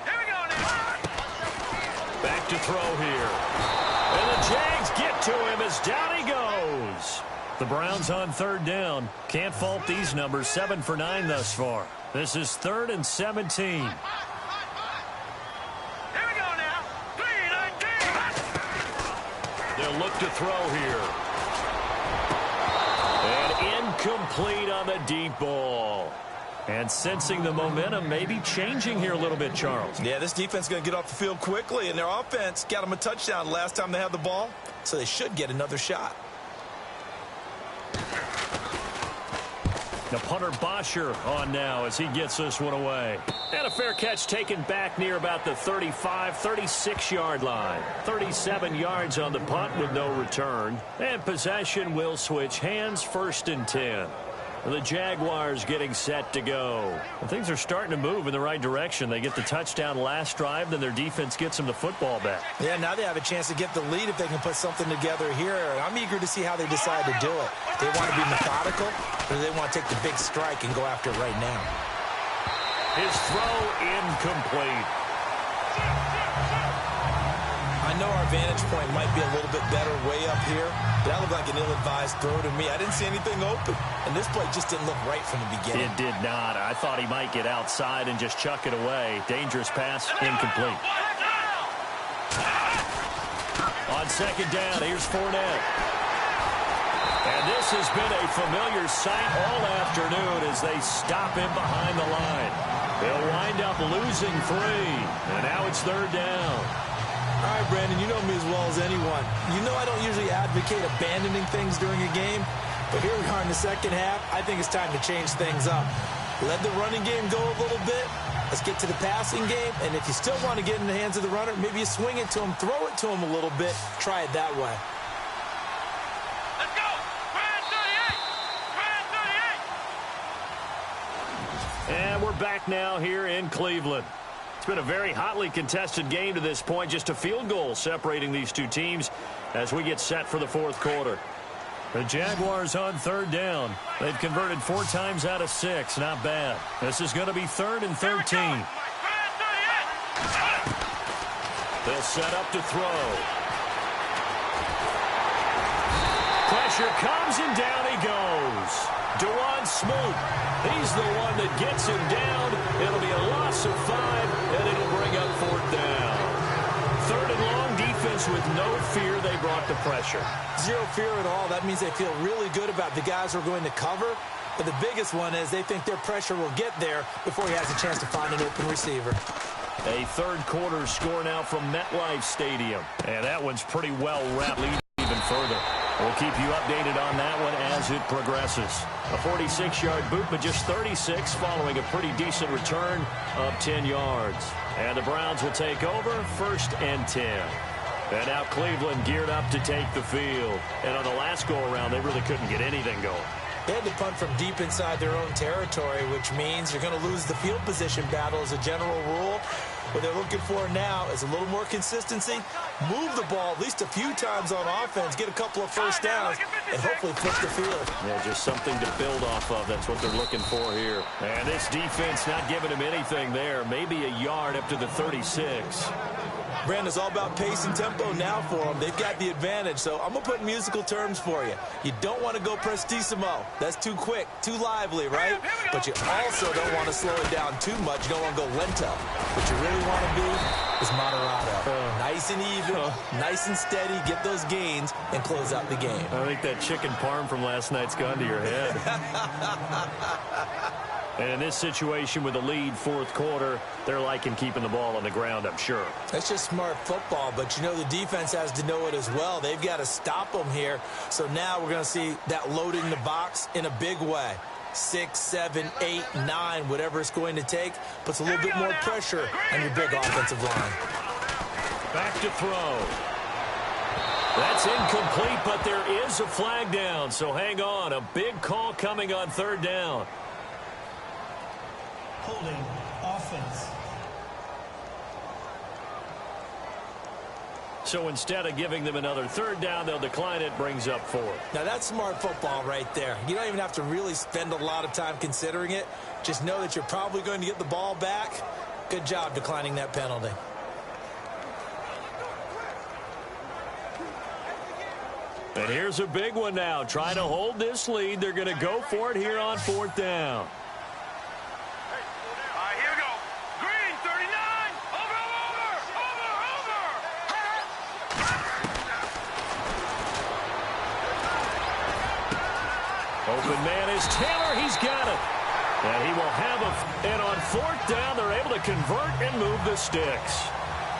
Here we go now. Back to throw here. And the Jags get to him as down he goes. The Browns on third down. Can't fault these numbers. 7 for 9 thus far. This is 3rd and 17. Here we go now. 3-19. They'll look to throw here. And incomplete on the deep ball. And sensing the momentum maybe changing here a little bit, Charles. Yeah, this defense is going to get off the field quickly, and their offense got them a touchdown last time they had the ball, so they should get another shot. The punter Bosher on now as he gets this one away. And a fair catch taken back near about the 35, 36-yard line. 37 yards on the punt with no return. And possession will switch hands, 1st and 10. The Jaguars getting set to go. And things are starting to move in the right direction. They get the touchdown last drive, then their defense gets them the football back. Yeah, now they have a chance to get the lead if they can put something together here. And I'm eager to see how they decide to do it. They want to be methodical, or do they want to take the big strike and go after it right now? His throw incomplete. I know our vantage point might be a little bit better way up here, but that looked like an ill-advised throw to me. I didn't see anything open, and this play just didn't look right from the beginning. It did not. I thought he might get outside and just chuck it away. Dangerous pass, incomplete. On second down, here's Fournette. And this has been a familiar sight all afternoon as they stop him behind the line. They'll wind up losing 3, and now it's 3rd down. All right, Brandon, you know me as well as anyone. You know I don't usually advocate abandoning things during a game, but here we are in the second half. I think it's time to change things up. Let the running game go a little bit. Let's get to the passing game, and if you still want to get in the hands of the runner, maybe you swing it to him, throw it to him a little bit, try it that way. Let's go. Grand 38. And we're back now here in Cleveland. It's been a very hotly contested game to this point. Just a field goal separating these two teams as we get set for the 4th quarter. The Jaguars on 3rd down. They've converted 4 times out of 6. Not bad. This is going to be 3rd and 13. They'll set up to throw. Pressure comes and down he goes. Dewan Smoot. He's the one that gets him down. It'll be a loss of 5, and it'll bring up 4th down. 3rd and long, defense with no fear. They brought the pressure. Zero fear at all. That means they feel really good about the guys who are going to cover. But the biggest one is they think their pressure will get there before he has a chance to find an open receiver. A 3rd quarter score now from MetLife Stadium. And that one's pretty well wrapped, leading even further. We'll keep you updated on that one as it progresses. A 46-yard boot, but just 36 following a pretty decent return of 10 yards. And the Browns will take over 1st and 10. And now Cleveland geared up to take the field. And on the last go-around, they really couldn't get anything going. They had to punt from deep inside their own territory, which means you're going to lose the field position battle as a general rule. What they're looking for now is a little more consistency, move the ball at least a few times on offense, get a couple of first downs, and hopefully flip the field. Yeah, just something to build off of. That's what they're looking for here. And this defense not giving him anything there. Maybe a yard up to the 36. Brandon, it's all about pace and tempo now for them. They've got the advantage, so I'm going to put musical terms for you. You don't want to go prestissimo. That's too quick, too lively, right? But you also don't want to slow it down too much. You don't want to go lento. What you really want to be is moderato. Nice and even, nice and steady, get those gains, and close out the game. I think that chicken parm from last night's gone to your head. And in this situation with the lead, 4th quarter, they're liking keeping the ball on the ground, I'm sure. That's just smart football, but you know the defense has to know it as well. They've got to stop them here. So now we're going to see that loading the box in a big way. 6, 7, 8, 9, whatever it's going to take, puts a little bit more pressure on your big offensive line. Back to throw. That's incomplete, but there is a flag down, so hang on. A big call coming on 3rd down. Holding offense. So instead of giving them another third down, they'll decline it, brings up 4. Now, that's smart football right there. You don't even have to really spend a lot of time considering it. Just know that you're probably going to get the ball back. Good job declining that penalty. And here's a big one now. Trying to hold this lead. They're going to go for it here on 4th down. Here we go. Green, 39. Over. Open man is Taylor. He's got it. And he will have and on 4th down, they're able to convert and move the sticks.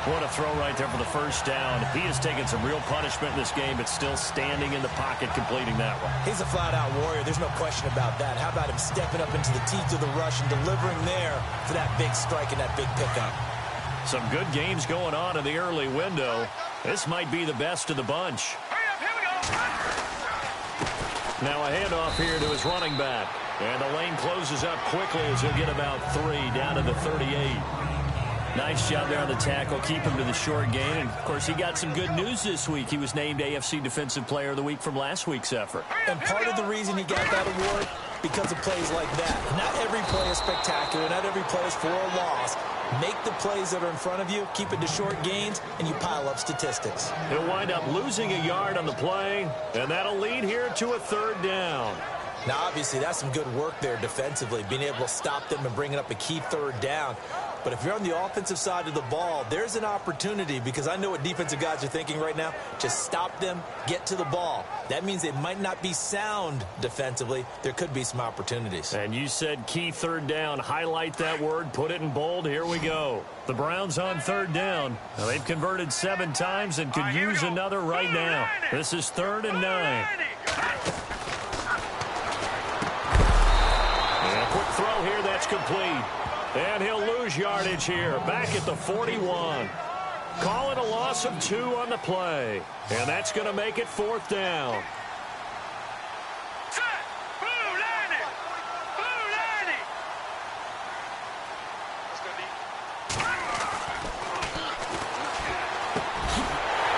What a throw right there for the first down. He has taken some real punishment in this game, but still standing in the pocket, completing that one. He's a flat-out warrior. There's no question about that. How about him stepping up into the teeth of the rush and delivering there for that big strike and that big pickup? Some good games going on in the early window. This might be the best of the bunch. Here we go. Now a handoff here to his running back. And the lane closes up quickly as he'll get about 3 down to the 38. Nice job there on the tackle. Keep him to the short gain. And, of course, he got some good news this week. He was named AFC Defensive Player of the Week from last week's effort. And part of the reason he got that award, because of plays like that. Not every play is spectacular. Not every play is for a loss. Make the plays that are in front of you, keep it to short gains, and you pile up statistics. He'll wind up losing a yard on the play, and that'll lead here to a 3rd down. Now, obviously, that's some good work there defensively, being able to stop them and bringing up a key 3rd down. But if you're on the offensive side of the ball, there's an opportunity, because I know what defensive guys are thinking right now. Just stop them, get to the ball. That means they might not be sound defensively. There could be some opportunities. And you said key 3rd down. Highlight that word, put it in bold. Here we go. The Browns on 3rd down. Now, they've converted 7 times and could use another right now. This is 3rd and 9. And a quick throw here, that's complete. And he'll lose yardage here, back at the 41. Call it a loss of 2 on the play. And that's going to make it 4th down. Set. Blue landing.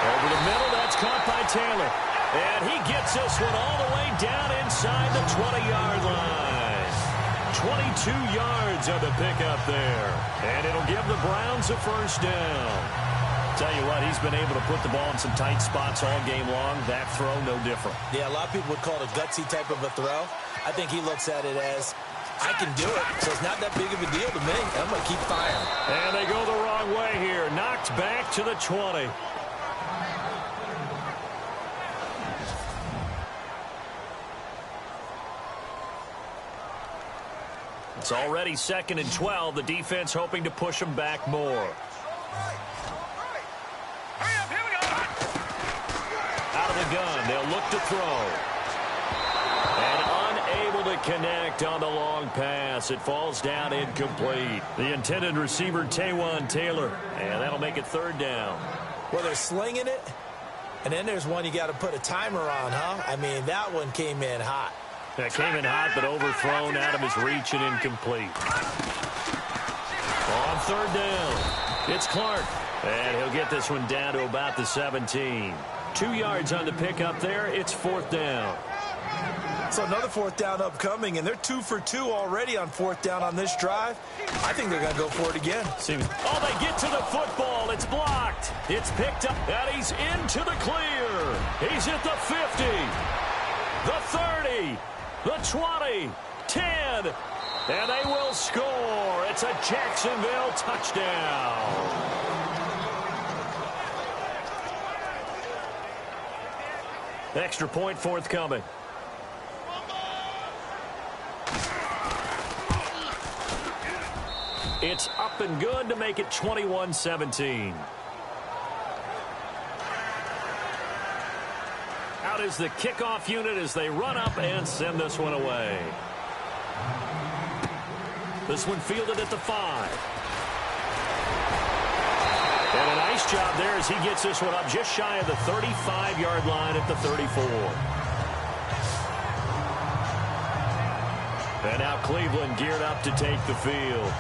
Over the middle, that's caught by Taylor. And he gets this one all the way down inside the 20-yard line. 22 yards on the pickup there. And it'll give the Browns a 1st down. Tell you what, he's been able to put the ball in some tight spots all game long. That throw, no different. Yeah, a lot of people would call it a gutsy type of a throw. I think he looks at it as, I can do it, so it's not that big of a deal to me. I'm going to keep firing. And they go the wrong way here. Knocked back to the 20. It's already 2nd and 12. The defense hoping to push them back more. Out of the gun, they'll look to throw. And unable to connect on the long pass. It falls down incomplete. The intended receiver, Taywan Taylor. And that'll make it 3rd down. Well, they're slinging it. And then there's one you got to put a timer on, huh? I mean, that one came in hot. That came in hot, but overthrown out of his reach and incomplete. On 3rd down, it's Clark. And he'll get this one down to about the 17. 2 yards on the pickup there. It's 4th down. So another 4th down upcoming, and they're 2 for 2 already on 4th down on this drive. I think they're going to go for it again. Oh, they get to the football. It's blocked. It's picked up, and he's into the clear. He's at the 50, the 30. The 20, 10, and they will score. It's a Jacksonville touchdown. Extra point forthcoming. It's up and good to make it 21-17. Out is the kickoff unit as they run up and send this one away. This one fielded at the 5. And a nice job there as he gets this one up just shy of the 35-yard line at the 34. And now Cleveland geared up to take the field.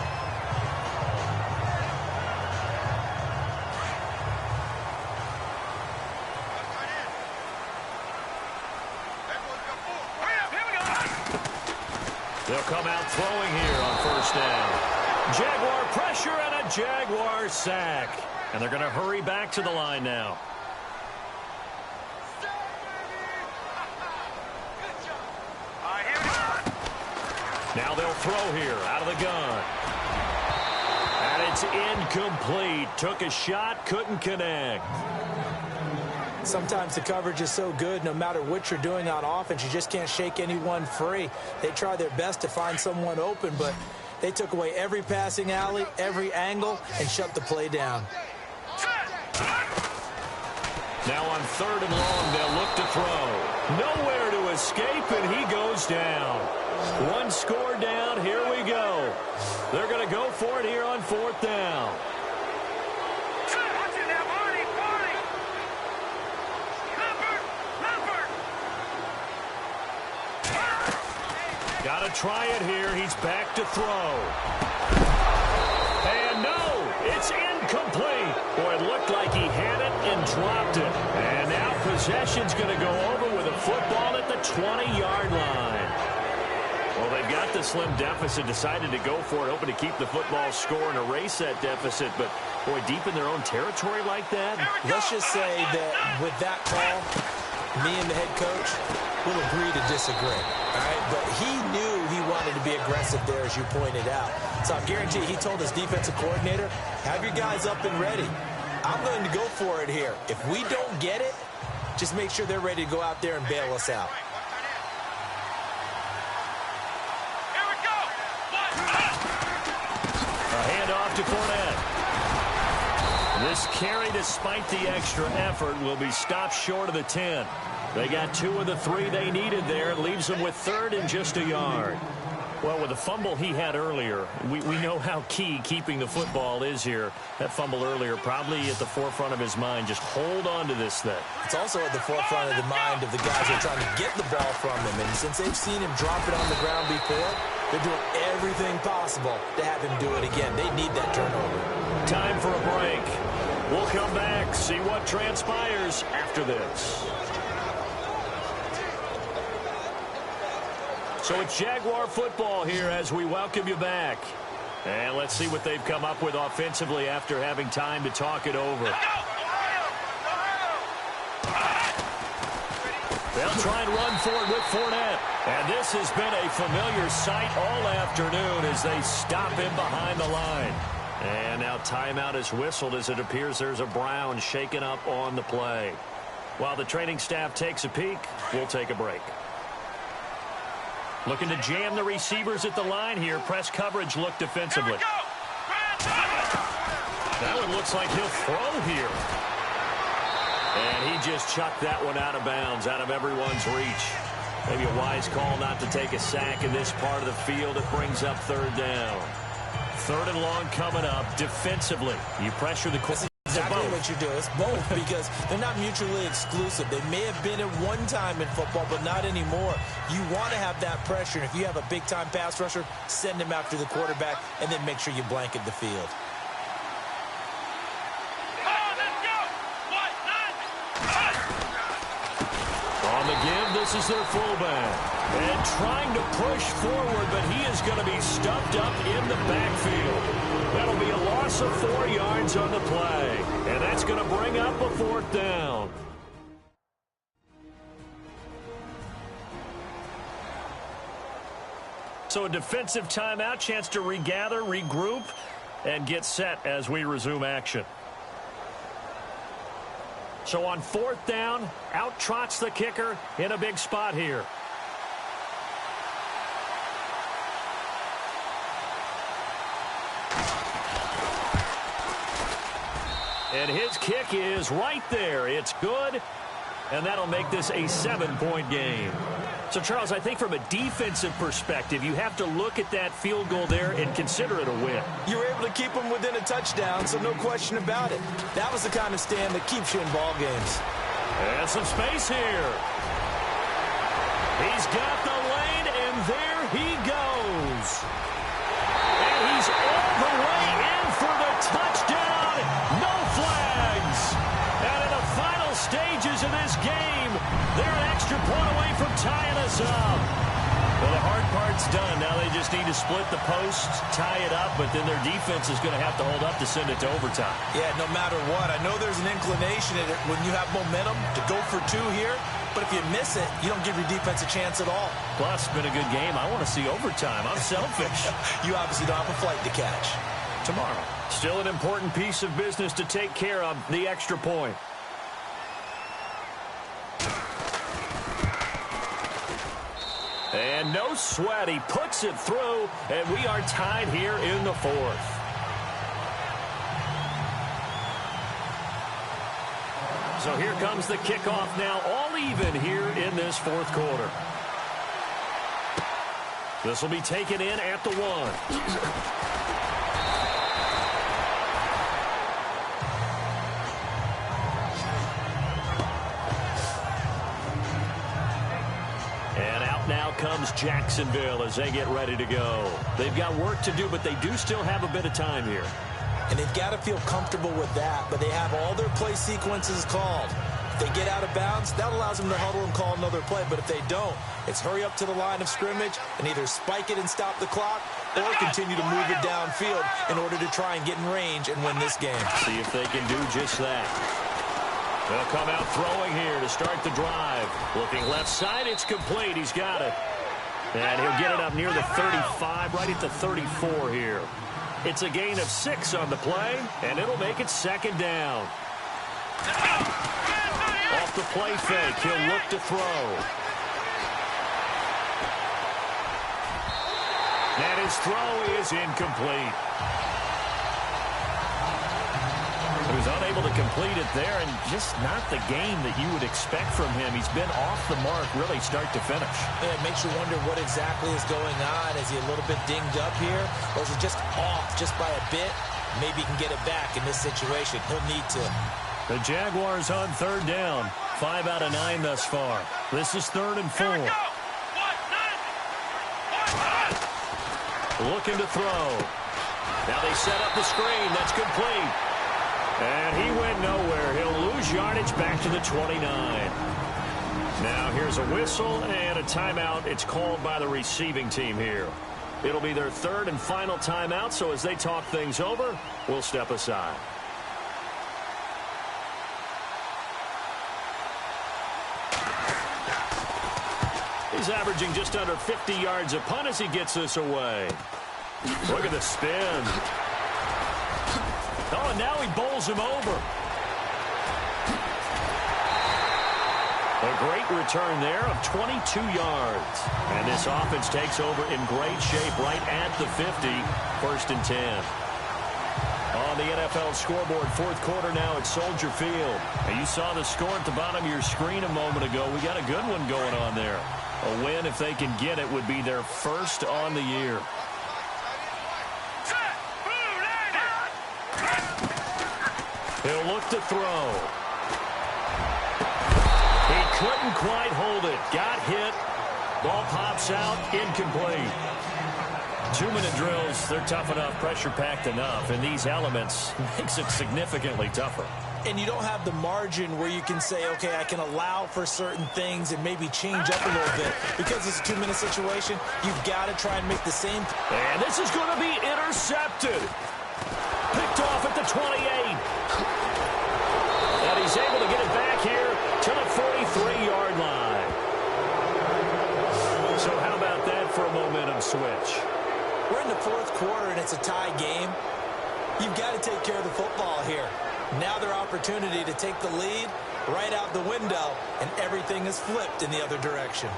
They'll come out throwing here on first down. Jaguar pressure and a Jaguar sack. And they're going to hurry back to the line now. Now they'll throw here out of the gun. And it's incomplete. Took a shot, couldn't connect. Sometimes the coverage is so good, no matter what you're doing on offense, you just can't shake anyone free. They try their best to find someone open, but they took away every passing alley, every angle, and shut the play down. Now on 3rd and long, they'll look to throw. Nowhere to escape, and he goes down. One score down, here we go. They're going to go for it here on 4th down. Got to try it here. He's back to throw. And no, it's incomplete. Boy, it looked like he had it and dropped it. And now possession's going to go over with a football at the 20-yard line. Well, they've got the slim deficit, decided to go for it, hoping to keep the football score and erase that deficit. But, boy, deep in their own territory like that. Let's just say that with that call, me and the head coach will agree to disagree. All right? But he knew he wanted to be aggressive there, as you pointed out. So I guarantee he told his defensive coordinator, have your guys up and ready. I'm going to go for it here. If we don't get it, just make sure they're ready to go out there and bail us out. Handoff to Fournette. This carry, despite the extra effort, will be stopped short of the 10. They got 2 of the 3 they needed there. It leaves them with 3rd and just a yard. Well, with the fumble he had earlier, we know how key keeping the football is here. That fumble earlier probably at the forefront of his mind. Just hold on to this thing. It's also at the forefront of the mind of the guys who are trying to get the ball from him. And since they've seen him drop it on the ground before, they're doing everything possible to have him do it again. They need that turnover. Time for a break. We'll come back, see what transpires after this. So it's Jaguar football here as we welcome you back. And let's see what they've come up with offensively after having time to talk it over. They'll try and run for it with Fournette. And this has been a familiar sight all afternoon as they stop him behind the line. And now timeout is whistled as it appears there's a Brown shaken up on the play. While the training staff takes a peek, we'll take a break. Looking to jam the receivers at the line here. Press coverage look defensively. That one looks like he'll throw here. And he just chucked that one out of bounds, out of everyone's reach. Maybe a wise call not to take a sack in this part of the field. It brings up 3rd down. 3rd and long coming up defensively. You pressure the quarterback. Exactly what you do. It's both because they're not mutually exclusive. They may have been at one time in football, but not anymore. You want to have that pressure. And if you have a big-time pass rusher, send him after the quarterback and then make sure you blanket the field. On the give, this is their fullback. And trying to push forward, but he is going to be stuffed up in the backfield. That'll be a loss of 4 yards on the play. And that's going to bring up a 4th down. So a defensive timeout, chance to regather, regroup, and get set as we resume action. So on 4th down, out trots the kicker in a big spot here. And his kick is right there. It's good, and that'll make this a 7-point game. So, Charles, I think from a defensive perspective, you have to look at that field goal there and consider it a win. You were able to keep them within a touchdown, so no question about it. That was the kind of stand that keeps you in ball games. And some space here. He's got the lane, and there he goes. And he's all the way in for the touchdown. No flags. And in the final stages of this game, they're an extra point away from tying us up. Well, the hard part's done. Now they just need to split the posts, tie it up, but then their defense is going to have to hold up to send it to overtime. Yeah, no matter what. I know there's an inclination in it when you have momentum to go for two here, but if you miss it, you don't give your defense a chance at all. Plus, it's been a good game. I want to see overtime. I'm selfish. You obviously don't have a flight to catch. Tomorrow. Still an important piece of business to take care of, the extra point. And no sweat. He puts it through, and we are tied here in the fourth. So here comes the kickoff now, all even here in this fourth quarter. This will be taken in at the 1. Now comes Jacksonville as they get ready to go. They've got work to do, but they do still have a bit of time here. And they've got to feel comfortable with that, but they have all their play sequences called. If they get out of bounds, that allows them to huddle and call another play, but if they don't, it's hurry up to the line of scrimmage and either spike it and stop the clock or continue to move it downfield in order to try and get in range and win this game. See if they can do just that. They'll come out throwing here to start the drive. Looking left side, it's complete. He's got it. And he'll get it up near the 35, right at the 34 here. It's a gain of 6 on the play, and it'll make it second down. Off the play fake, he'll look to throw. And his throw is incomplete. He was unable to complete it there, and just not the game that you would expect from him. He's been off the mark really start to finish. Yeah, it makes you wonder what exactly is going on. Is he a little bit dinged up here, or is he just off just by a bit? Maybe he can get it back in this situation. He'll need to. The Jaguars on third down. 5 out of 9 thus far. This is 3rd and 4. Looking to throw. Now they set up the screen. That's complete. And he went nowhere. He'll lose yardage back to the 29. Now here's a whistle and a timeout. It's called by the receiving team here. It'll be their 3rd and final timeout, so as they talk things over, we'll step aside. He's averaging just under 50 yards a punt as he gets this away. Look at the spin. Oh, and now he bowls him over. A great return there of 22 yards. And this offense takes over in great shape right at the 50. 1st and 10. On the NFL scoreboard, 4th quarter now at Soldier Field. And you saw the score at the bottom of your screen a moment ago. We got a good one going on there. A win, if they can get it, would be their 1st on the year. He'll look to throw. He couldn't quite hold it. Got hit. Ball pops out. Incomplete. 2-minute drills, they're tough enough, pressure-packed enough, and these elements makes it significantly tougher. And you don't have the margin where you can say, okay, I can allow for certain things and maybe change up a little bit. Because it's a 2-minute situation, you've got to try and make the same. And this is going to be intercepted. Picked off at the 28. And he's able to get it back here to the 43-yard line. So how about that for a momentum switch? We're in the 4th quarter, and it's a tie game. You've got to take care of the football here. Now their opportunity to take the lead right out the window, and everything is flipped in the other direction.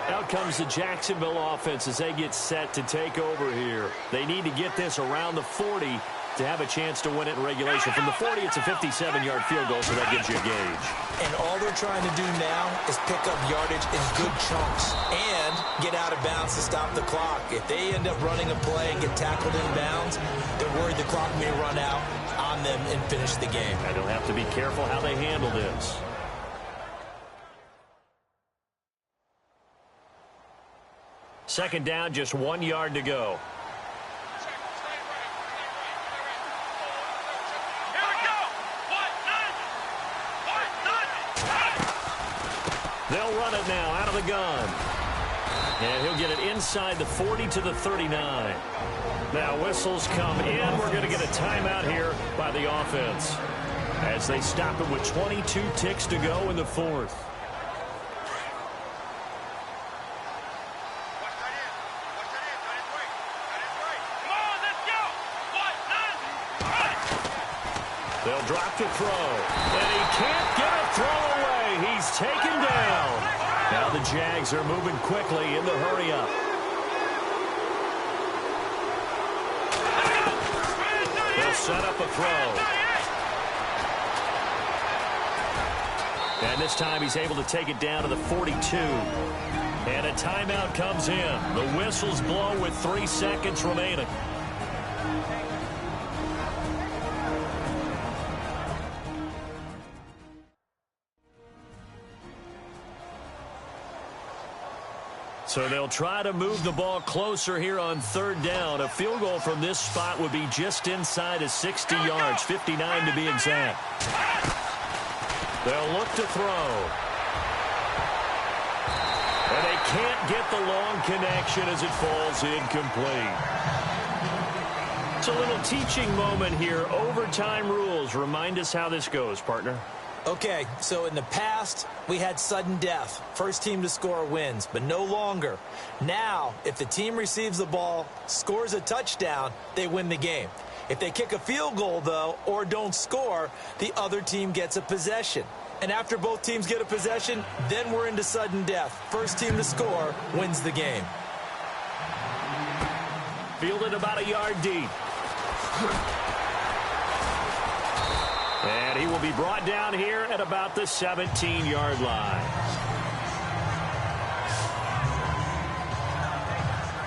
Out comes the Jacksonville offense as they get set to take over here. They need to get this around the 40 to have a chance to win it in regulation. From the 40, it's a 57-yard field goal, so that gives you a gauge. And all they're trying to do now is pick up yardage in good chunks and get out of bounds to stop the clock. If they end up running a play and get tackled in bounds, they're worried the clock may run out on them and finish the game. And they'll have to be careful how they handle this. Second down, just 1 yard to go. They'll run it now out of the gun. And he'll get it inside the 40 to the 39. Now whistles come in. We're going to get a timeout here by the offense as they stop it with 22 ticks to go in the fourth. They'll drop to throw, and he can't get a throw away. He's taken down. Now the Jags are moving quickly in the hurry-up. They'll set up a throw. And this time he's able to take it down to the 42. And a timeout comes in. The whistles blow with 3 seconds remaining. So they'll try to move the ball closer here on third down. A field goal from this spot would be just inside of 60 yards, 59 to be exact. They'll look to throw. And they can't get the long connection as it falls incomplete. It's a little teaching moment here. Overtime rules. Remind us how this goes, partner. Okay, so in the past, we had sudden death. First team to score wins, but no longer. Now, if the team receives the ball, scores a touchdown, they win the game. If they kick a field goal, though, or don't score, the other team gets a possession. And after both teams get a possession, then we're into sudden death. First team to score wins the game. Fielded about a yard deep. And he will be brought down here at about the 17-yard line.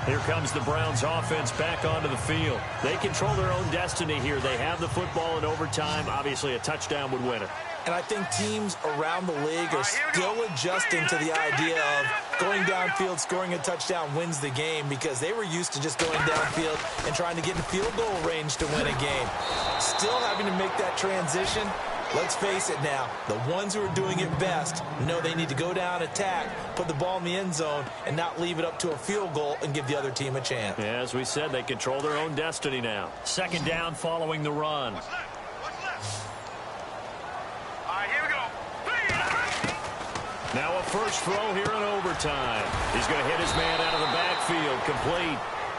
Here comes the Browns offense back onto the field. They control their own destiny here. They have the football in overtime. Obviously, a touchdown would win it. And I think teams around the league are still adjusting to the idea of going downfield, scoring a touchdown wins the game, because they were used to just going downfield and trying to get in field goal range to win a game. Still having to make that transition. Let's face it now, the ones who are doing it best know they need to go down, attack, put the ball in the end zone, and not leave it up to a field goal and give the other team a chance. Yeah, as we said, they control their own destiny now. Second down following the run. Now a first throw here in overtime. He's going to hit his man out of the backfield, complete.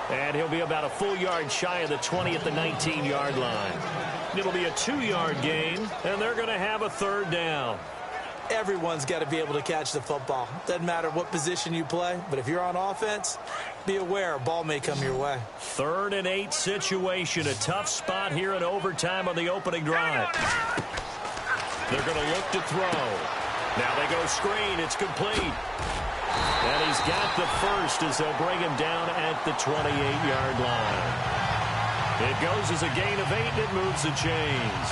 And he'll be about a full yard shy of the 20 at the 19-yard line. It'll be a 2-yard gain, and they're going to have a third down. Everyone's got to be able to catch the football. Doesn't matter what position you play, but if you're on offense, be aware a ball may come your way. 3rd and 8 situation. A tough spot here in overtime on the opening drive. They're going to look to throw. Now they go screen. It's complete. And he's got the first as they'll bring him down at the 28-yard line. It goes as a gain of 8, and it moves the chains.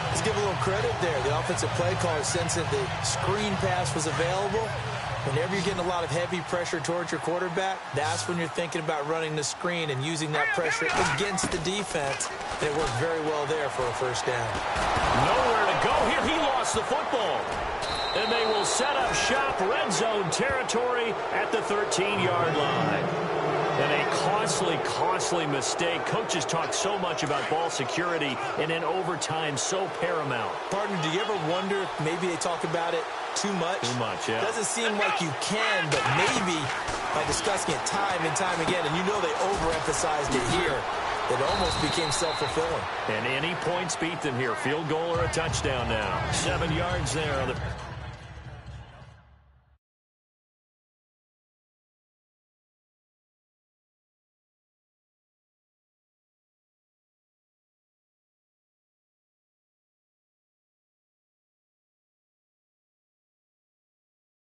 Let's give a little credit there. The offensive play caller, since the screen pass was available, whenever you're getting a lot of heavy pressure towards your quarterback, that's when you're thinking about running the screen and using that pressure against the defense. And it worked very well there for a first down. Nowhere to go here. He lost the football. And they will set up shop, red zone territory at the 13-yard line. And a costly mistake. Coaches talk so much about ball security, and in overtime, so paramount. Partner, do you ever wonder if maybe they talk about it too much? Too much, yeah. Doesn't seem like you can, but maybe by discussing it time and time again, and you know they overemphasized it here, it almost became self-fulfilling. And any points beat them here. Field goal or a touchdown now. 7 yards there on the